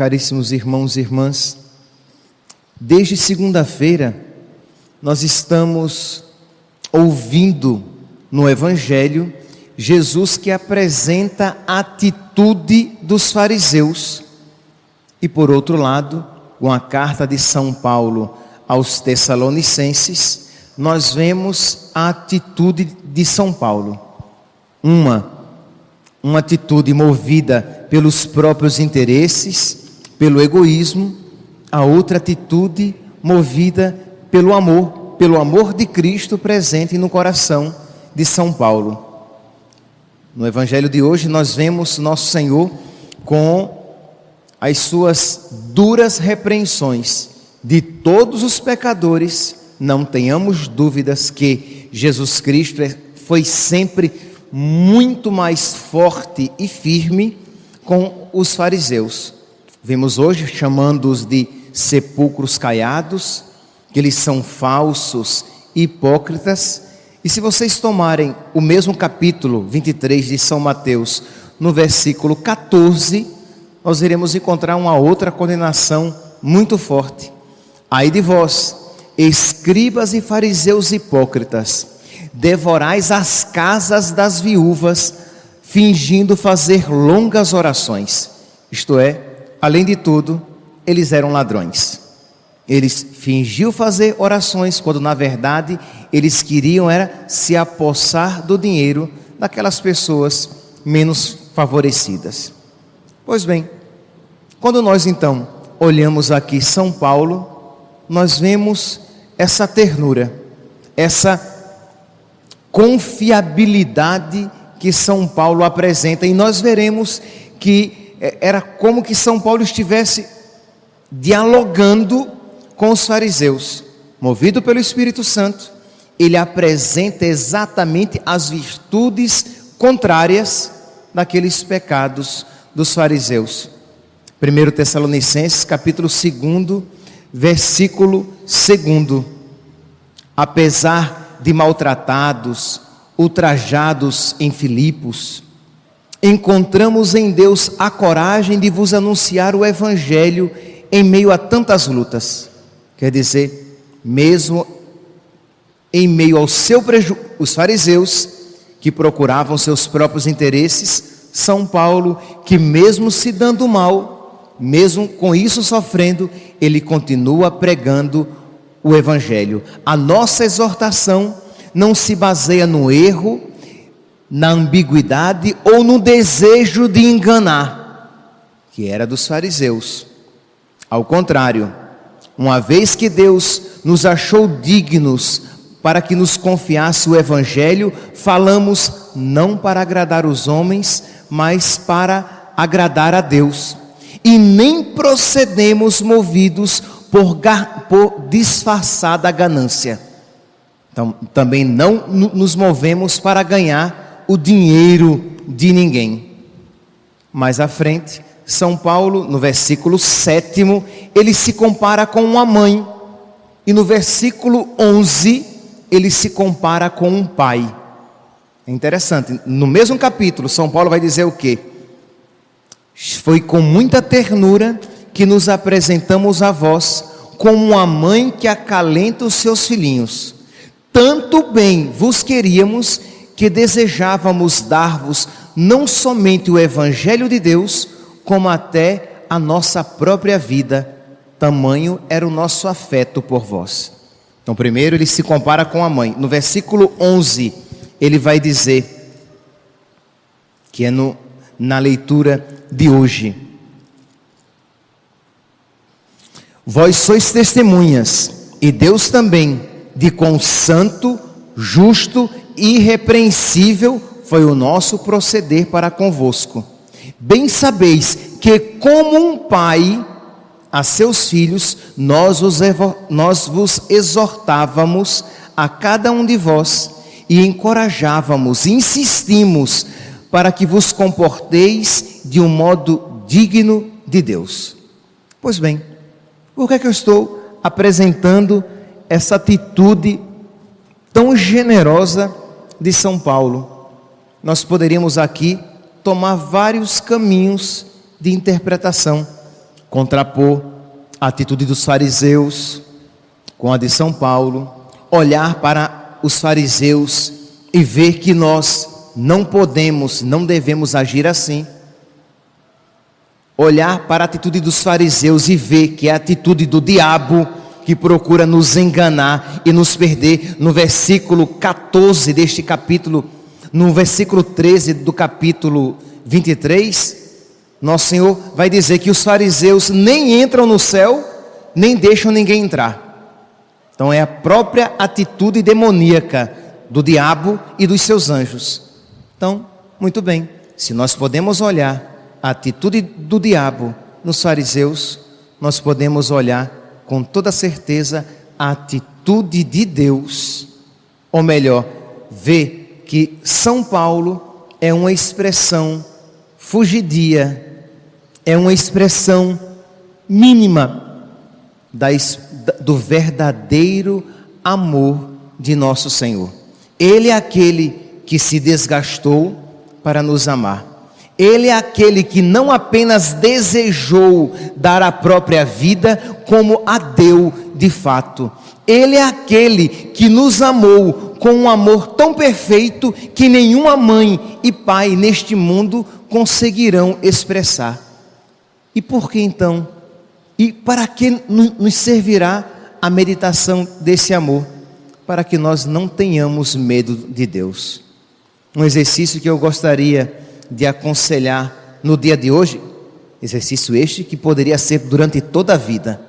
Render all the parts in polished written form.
Caríssimos irmãos e irmãs, desde segunda-feira nós estamos ouvindo no Evangelho Jesus que apresenta a atitude dos fariseus. E por outro lado, com a carta de São Paulo aos Tessalonicenses, nós vemos a atitude de São Paulo. Uma atitude movida pelos próprios interesses, pelo egoísmo. A outra atitude movida pelo amor de Cristo presente no coração de São Paulo. No Evangelho de hoje nós vemos Nosso Senhor com as suas duras repreensões de todos os pecadores. Não tenhamos dúvidas que Jesus Cristo foi sempre muito mais forte e firme com os fariseus. Vemos hoje chamando-os de sepulcros caiados, que eles são falsos, hipócritas. E se vocês tomarem o mesmo capítulo 23 de São Mateus, no versículo 14, nós iremos encontrar uma outra condenação muito forte. Ai de vós, escribas e fariseus hipócritas, devorais as casas das viúvas, fingindo fazer longas orações. Isto é, além de tudo, eles eram ladrões. Eles fingiam fazer orações, quando na verdade eles queriam era se apossar do dinheiro daquelas pessoas menos favorecidas. Pois bem, quando nós então olhamos aqui São Paulo, nós vemos essa ternura, essa confiabilidade que São Paulo apresenta, e nós veremos que era como que São Paulo estivesse dialogando com os fariseus. Movido pelo Espírito Santo, ele apresenta exatamente as virtudes contrárias daqueles pecados dos fariseus. 1 Tessalonicenses, capítulo 2, versículo 2. Apesar de maltratados, ultrajados em Filipos, encontramos em Deus a coragem de vos anunciar o Evangelho em meio a tantas lutas. Quer dizer, mesmo em meio ao seu prejuízo, os fariseus que procuravam seus próprios interesses, São Paulo, que mesmo se dando mal, mesmo com isso sofrendo, ele continua pregando o Evangelho. A nossa exortação não se baseia no erro, na ambiguidade ou no desejo de enganar, que era dos fariseus. Ao contrário, uma vez que Deus nos achou dignos para que nos confiasse o Evangelho, falamos não para agradar os homens, mas para agradar a Deus. E nem procedemos movidos por disfarçada ganância. Então, também não nos movemos para ganhar o dinheiro de ninguém. Mais à frente, São Paulo, no versículo 7, ele se compara com uma mãe. E no versículo 11, ele se compara com um pai. É interessante, no mesmo capítulo, São Paulo vai dizer o quê? Foi com muita ternura que nos apresentamos a vós, como uma mãe que acalenta os seus filhinhos. Tanto bem vos queríamos, que desejávamos dar-vos não somente o Evangelho de Deus, como até a nossa própria vida. Tamanho era o nosso afeto por vós. Então, primeiro ele se compara com a mãe. No versículo 11, ele vai dizer, que é na leitura de hoje: vós sois testemunhas, e Deus também, de quão santo, justo e irrepreensível foi o nosso proceder para convosco. Bem sabeis que, como um pai a seus filhos, nós vos exortávamos a cada um de vós, e encorajávamos, insistimos, para que vos comporteis de um modo digno de Deus. Pois bem, por que é que eu estou apresentando essa atitude tão generosa de São Paulo? Nós poderíamos aqui tomar vários caminhos de interpretação. contrapor a atitude dos fariseus com a de São Paulo, olhar para os fariseus e ver que nós não podemos, não devemos agir assim. Olhar para a atitude dos fariseus e ver que é a atitude do diabo que procura nos enganar e nos perder. No versículo 14 deste capítulo, no versículo 13 do capítulo 23, nosso Senhor vai dizer que os fariseus nem entram no céu, nem deixam ninguém entrar. Então é a própria atitude demoníaca do diabo e dos seus anjos. Então, muito bem, se nós podemos olhar a atitude do diabo nos fariseus, nós podemos olhar com toda certeza a atitude de Deus, ou melhor, ver que São Paulo é uma expressão fugidia, é uma expressão mínima do verdadeiro amor de nosso Senhor. Ele é aquele que se desgastou para nos amar. Ele é aquele que não apenas desejou dar a própria vida, como a deu de fato. Ele é aquele que nos amou com um amor tão perfeito que nenhuma mãe e pai neste mundo conseguirão expressar. E por que então? E para que nos servirá a meditação desse amor? Para que nós não tenhamos medo de Deus. Um exercício que eu gostaria de aconselhar no dia de hoje, exercício este que poderia ser durante toda a vida,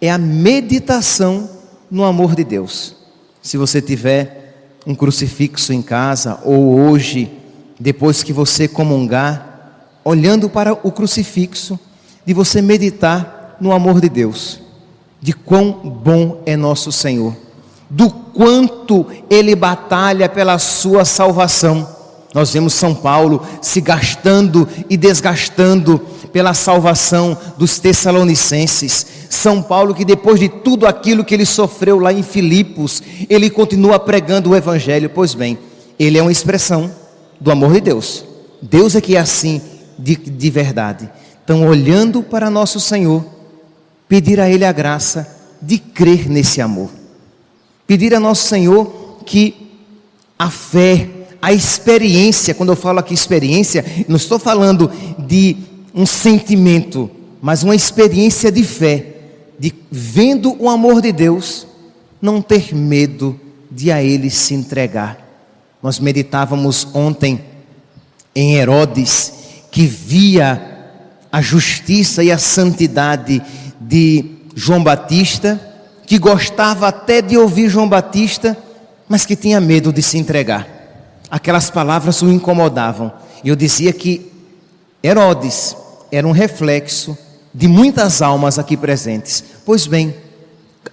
é a meditação no amor de Deus. Se você tiver um crucifixo em casa, ou hoje, depois que você comungar, olhando para o crucifixo, de você meditar no amor de Deus, de quão bom é nosso Senhor, do quanto Ele batalha pela sua salvação. Nós vemos São Paulo se gastando e desgastando pela salvação dos Tessalonicenses. São Paulo que depois de tudo aquilo que ele sofreu lá em Filipos, ele continua pregando o Evangelho. Pois bem, ele é uma expressão do amor de Deus. Deus é que é assim de verdade. Então, olhando para nosso Senhor, pedir a Ele a graça de crer nesse amor. Pedir a nosso Senhor que a fé, a experiência, quando eu falo aqui experiência, não estou falando de um sentimento, mas uma experiência de fé, de vendo o amor de Deus, não ter medo de a Ele se entregar. Nós meditávamos ontem em Herodes, que via a justiça e a santidade de João Batista, que gostava até de ouvir João Batista, mas que tinha medo de se entregar. Aquelas palavras o incomodavam. E eu dizia que Herodes era um reflexo de muitas almas aqui presentes. Pois bem,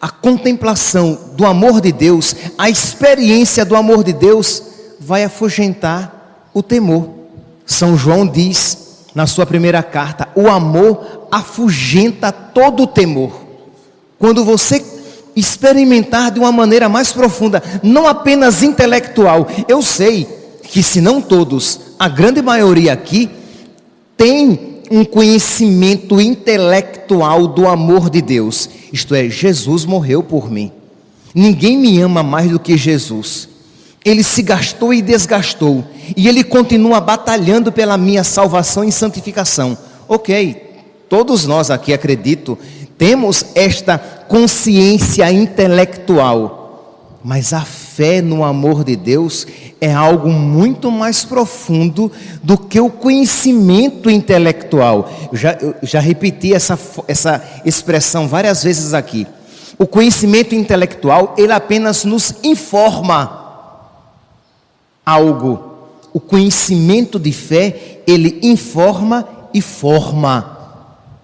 a contemplação do amor de Deus, a experiência do amor de Deus, vai afugentar o temor. São João diz na sua primeira carta: o amor afugenta todo o temor. Quando você experimentar de uma maneira mais profunda, não apenas intelectual. Eu sei que, se não todos, a grande maioria aqui tem um conhecimento intelectual do amor de Deus. Isto é, Jesus morreu por mim. Ninguém me ama mais do que Jesus. Ele se gastou e desgastou, e Ele continua batalhando pela minha salvação e santificação. Ok, todos nós aqui, acredito, temos esta consciência intelectual, mas a fé no amor de Deus é algo muito mais profundo do que o conhecimento intelectual. Eu já repeti essa expressão várias vezes aqui. O conhecimento intelectual, ele apenas nos informa algo. O conhecimento de fé, ele informa e forma.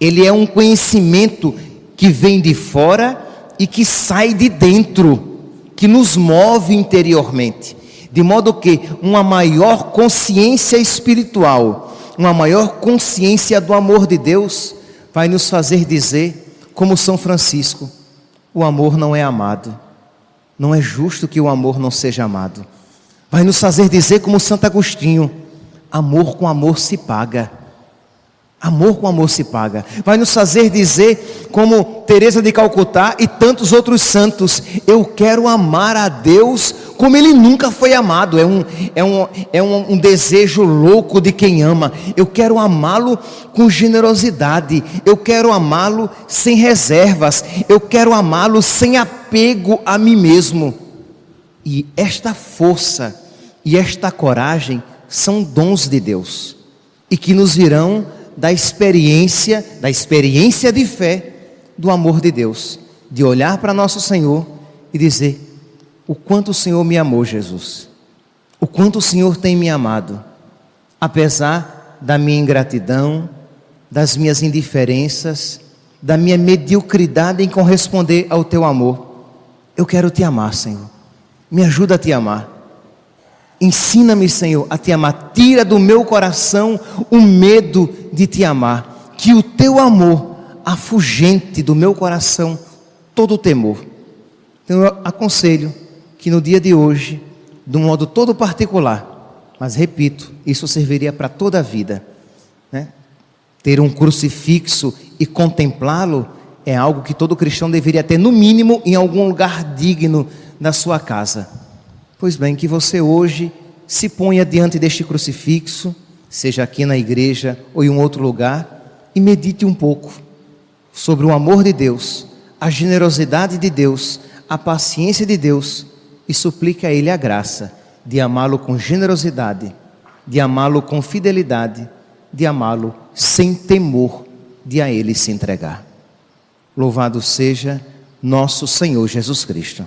Ele é um conhecimento que vem de fora e que sai de dentro, que nos move interiormente, de modo que uma maior consciência espiritual, uma maior consciência do amor de Deus, vai nos fazer dizer, como São Francisco: o amor não é amado, não é justo que o amor não seja amado. Vai nos fazer dizer, como Santo Agostinho: amor com amor se paga. Amor com amor se paga. Vai nos fazer dizer, como Teresa de Calcutá e tantos outros santos: eu quero amar a Deus como Ele nunca foi amado. É um desejo louco de quem ama. Eu quero amá-lo com generosidade. Eu quero amá-lo sem reservas. Eu quero amá-lo sem apego a mim mesmo. E esta força e esta coragem são dons de Deus, e que nos virão da experiência de fé do amor de Deus, de olhar para nosso Senhor e dizer: o quanto o Senhor me amou, Jesus, o quanto o Senhor tem me amado, apesar da minha ingratidão, das minhas indiferenças, da minha mediocridade em corresponder ao teu amor. Eu quero te amar, Senhor, me ajuda a te amar. Ensina-me, Senhor, a te amar. Tira do meu coração o medo de te amar. Que o teu amor afugente do meu coração todo o temor. Então eu aconselho que no dia de hoje, de um modo todo particular, mas repito, isso serviria para toda a vida, né? Ter um crucifixo e contemplá-lo é algo que todo cristão deveria ter, no mínimo, em algum lugar digno da sua casa. Pois bem, que você hoje se ponha diante deste crucifixo, seja aqui na igreja ou em um outro lugar, e medite um pouco sobre o amor de Deus, a generosidade de Deus, a paciência de Deus, e suplique a Ele a graça de amá-lo com generosidade, de amá-lo com fidelidade, de amá-lo sem temor de a Ele se entregar. Louvado seja nosso Senhor Jesus Cristo.